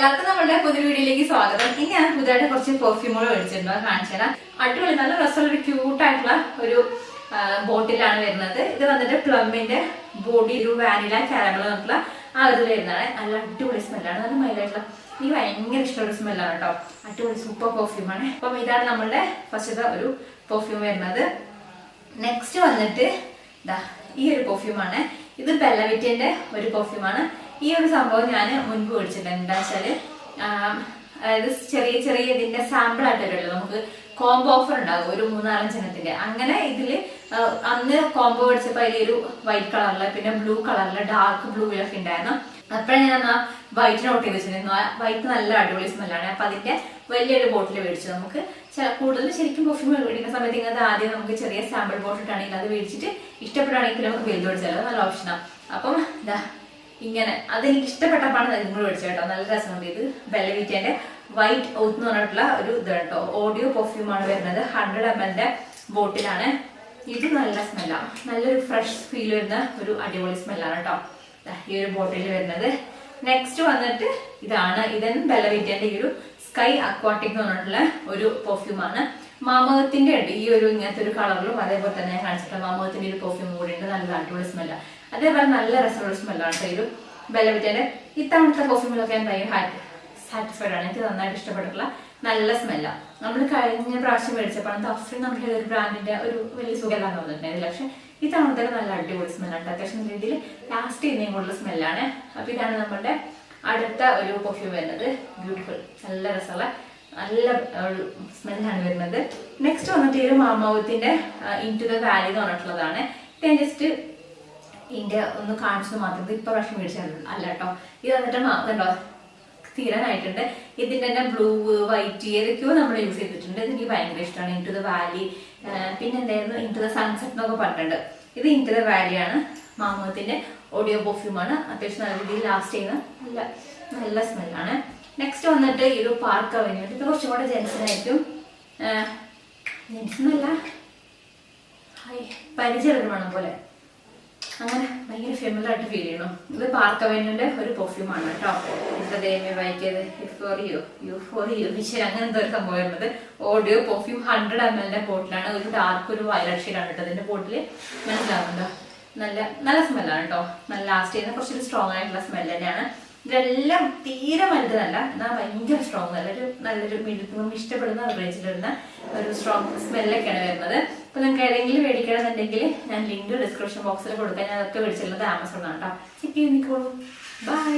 എല്ലാവർക്കും നമ്മുടെ പുതിയ വീഡിയോയിലേക്ക് സ്വാഗതം. ഇനി ഞാൻ പുതിയതായിട്ട് കുറച്ച് പെർഫ്യൂമുകൾ മേടിച്ചിട്ടുണ്ടോ കാണിച്ചു തരാം. അടിപൊളി നല്ല രസമുള്ള ഒരു ക്യൂട്ടായിട്ടുള്ള ഒരു ബോട്ടിലാണ് വരുന്നത്. ഇത് വന്നിട്ട് പ്ലമ്മിന്റെ ബോഡി ഒരു വാനില കാരമൽ എന്നുള്ള ആ ഒരു വരുന്നതാണ്. നല്ല അടിപൊളി സ്മെല്ലാണ്, നല്ല മൈലായിട്ടുള്ള എനിക്ക് ഭയങ്കര ഇഷ്ടമുള്ള സ്മെല്ലാണ് കേട്ടോ. അടിപൊളി സൂപ്പർ പെർഫ്യൂമാണ്. അപ്പം ഇതാണ് നമ്മളുടെ ഫസ്റ്റത്തെ ഒരു പെർഫ്യൂം വരുന്നത്. നെക്സ്റ്റ് വന്നിട്ട് ഈ ഒരു പെർഫ്യൂമാണ്. ഇത് ബെല്ലവിറ്റിന്റെ ഒരു പെർഫ്യൂമാണ്. ഈ ഒരു സംഭവം ഞാൻ മുൻപ് മേടിച്ചിട്ടുണ്ട്. എന്താ വെച്ചാല് അതായത് ചെറിയ ചെറിയ ഇതിന്റെ സാമ്പിൾ ആയിട്ട് വരുമല്ലോ, നമുക്ക് കോംബോ ഓഫർ ഉണ്ടാകും ഒരു 3-4 എണ്ണത്തിന്റെ. അങ്ങനെ ഇതില് അന്ന് കോംബോ മേടിച്ചപ്പോ അതിലൊരു വൈറ്റ് കളറില് പിന്നെ ബ്ലൂ കളറില് ഡാർക്ക് ബ്ലൂയിലൊക്കെ ഉണ്ടായിരുന്നു. അപ്പോഴാണ് ഞാൻ ആ വൈറ്റ് നോട്ട് ചെയ്ത് വെച്ചിരുന്നു. വൈറ്റ് നല്ല അടിപൊളി സ്മെല്ലാണ്. അപ്പൊ അതിന്റെ വലിയൊരു ബോട്ടിൽ മേടിച്ചു. നമുക്ക് കൂടുതൽ ശരിക്കും പെർഫ്യൂം മേടിക്കുന്ന സമയത്ത് ഇങ്ങനത്തെ ആദ്യം നമുക്ക് ചെറിയ സാമ്പിൾ ബോട്ടിൽ ആണെങ്കിൽ അത് മേടിച്ചിട്ട് ഇഷ്ടപ്പെടുകയാണെങ്കിൽ നമുക്ക് വലുത് മേടിച്ചാലോ, നല്ല ഓപ്ഷനാണ്. അപ്പം ഇങ്ങനെ അതെനിക്ക് ഇഷ്ടപ്പെട്ടപ്പാണ് നിങ്ങൾ മേടിച്ചത് കേട്ടോ. നല്ല രസമുണ്ട്. ഇത് ബെല്ലവിറ്റിന്റെ വൈറ്റ് ഔത്ത് എന്ന് പറഞ്ഞിട്ടുള്ള ഒരു ഇത് കേട്ടോ. ഓഡിയോ പെർഫ്യൂമാണ് വരുന്നത്. 100 ml ബോട്ടിലാണ്. ഇത് നല്ല സ്മെല്ലാണ്, നല്ലൊരു ഫ്രഷ് ഫീൽ വരുന്ന ഒരു അടിപൊളി സ്മെല്ലാണ് കേട്ടോ ഈ ഒരു ബോട്ടിൽ വരുന്നത്. നെക്സ്റ്റ് വന്നിട്ട് ഇതാണ്. ഇതും ബെല്ലവിറ്റിന്റെ ഈ ഒരു സ്കൈ അക്വാട്ടിക് എന്ന് പറഞ്ഞിട്ടുള്ള ഒരു പെർഫ്യൂമാണ്. മാമകത്തിന്റെ ഉണ്ട് ഈ ഒരു ഇങ്ങനത്തെ ഒരു കളറിലും അതേപോലെ തന്നെ കാണിച്ചിട്ടുള്ള മാമകത്തിന്റെ ഒരു പെർഫ്യൂം കൂടി ഉണ്ട്. നല്ല അടിപൊളി സ്മെല്ലാണ്. അതേപോലെ നല്ല രസമുള്ള സ്മെല്ലാണ് ഈ ഒരു ബെല്ലവിറ്റിന്റെ. ഇത്തവണത്തെ പെർഫ്യൂമിലൊക്കെ ഞാൻ ഭയങ്കര സാറ്റിസ്ഫൈഡ് ആണ്. എനിക്ക് നന്നായിട്ട് ഇഷ്ടപ്പെട്ടിട്ടുള്ള നല്ല സ്മെല്ലാണ്. നമ്മൾ കഴിഞ്ഞ പ്രാവശ്യം മേടിച്ചപ്പോൾ തഫ്രി നമ്മുടെ ഒരു ബ്രാൻഡിന്റെ ഒരു വലിയ സുഖമെല്ലാം തോന്നിട്ടുണ്ടായിരുന്നില്ല. പക്ഷെ ഇത്തവണത്തെ നല്ല അടിപൊളി സ്മെല്ലാണ്. അത്യാവശ്യം രീതിയിൽ ലാസ്റ്റ് ചെയ്യുന്നതിനും കൂടുതൽ സ്മെല്ലാണ്. അപ്പൊ ഇതാണ് നമ്മുടെ അടുത്ത ഒരു പെർഫ്യൂം വരുന്നത്. ബ്യൂട്ടിഫുൾ, നല്ല രസമുള്ള നല്ല ഒരു സ്മെല്ലാണ് വരുന്നത്. നെക്സ്റ്റ് വന്നിട്ട് ഈ ഒരു മാമൗത്തിന്റെ ഇൻടു ദ വാലി എന്ന് പറഞ്ഞിട്ടുള്ളതാണ്. ഞാൻ ജസ്റ്റ് ഇതിന്റെ ഒന്ന് കാണിച്ചത് മാത്രം. ഇത് ഇപ്പൊ പ്രാവശ്യം മേടിച്ചത് അല്ല കേട്ടോ. ഇത് വന്നിട്ട് കണ്ടോ തീരാനായിട്ടുണ്ട്. ഇതിന്റെ തന്നെ ബ്ലൂ വൈറ്റ് ഏതൊക്കെയോ നമ്മൾ യൂസ് ചെയ്തിട്ടുണ്ട്. ഇത് എനിക്ക് ഭയങ്കര ഇഷ്ടമാണ്. ഇൻടു ദ വാലി, പിന്നെ എന്തായിരുന്നു ഇൻടു ദ സൺസെറ്റ് എന്നൊക്കെ പറഞ്ഞിട്ടുണ്ട്. ഇത് ഇൻടു ദ വാലിയാണ്. മാമത്തിന്റെ ഓഡിയോ പെർഫ്യൂമാണ്. അത്യാവശ്യം നല്ല രീതിയിൽ ലാസ്റ്റ് ചെയ്യുന്ന നല്ല സ്മെല്ലാണ്. നെക്സ്റ്റ് വന്നിട്ട് ഈ ഒരു പാർക്ക് അവന്യൂ. ഇത് കുറച്ചും കൂടെ ജെൻസിനായിരിക്കും. ജെൻസിനല്ല പരിചയം വേണം പോലെ, അങ്ങനെ ഭയങ്കര ഫെമിലർ ആയിട്ട് ഫീൽ ചെയ്യണം. ഇത് പാർക്ക് അവന്യൂന്റെ ഒരു പെർഫ്യൂമാണ് കേട്ടോ. ഇതേമേ വായിക്കത് യുഫോറിയോ വിഷയം അങ്ങനത്തെ ഒരു സംഭവം വരുന്നത്. ഓഡിയോ പെർഫ്യൂം 100 ml ബോട്ടിലാണ്. ഒരു ഡാർക്ക് ഒരു വയലറ്റ് ഷെയ്ഡാണ് കേട്ടോ ഇതിന്റെ ബോട്ടില്. മനസ്സിലാവുന്നുണ്ടോ? നല്ല നല്ല സ്മെല്ലാണ് കേട്ടോ. നല്ല ലാസ്റ്റ് ചെയ്യുന്ന കുറച്ചൊരു സ്ട്രോങ് ആയിട്ടുള്ള സ്മെല്ല് തന്നെയാണ്. ഇതെല്ലാം തീരെ വലുതല്ല, എന്നാൽ ഭയങ്കര സ്ട്രോങ് നല്ലൊരു നമുക്ക് ഇഷ്ടപ്പെടുന്ന റേഞ്ചിൽ വരുന്ന ഒരു സ്ട്രോങ് സ്മെല്ലൊക്കെയാണ് വരുന്നത്. അപ്പൊ നിങ്ങൾക്ക് ഏതെങ്കിലും മേടിക്കണമെന്നുണ്ടെങ്കിൽ ഞാൻ ലിങ്ക് ഡിസ്ക്രിപ്ഷൻ ബോക്സിൽ കൊടുക്കാൻ. ഞാൻ അതൊക്കെ മേടിച്ചിട്ടുള്ളത് ആമസോണാണ് കേട്ടോ. ചെക്ക് ചെയ്ത് നിൽക്കോളൂ. ബൈ.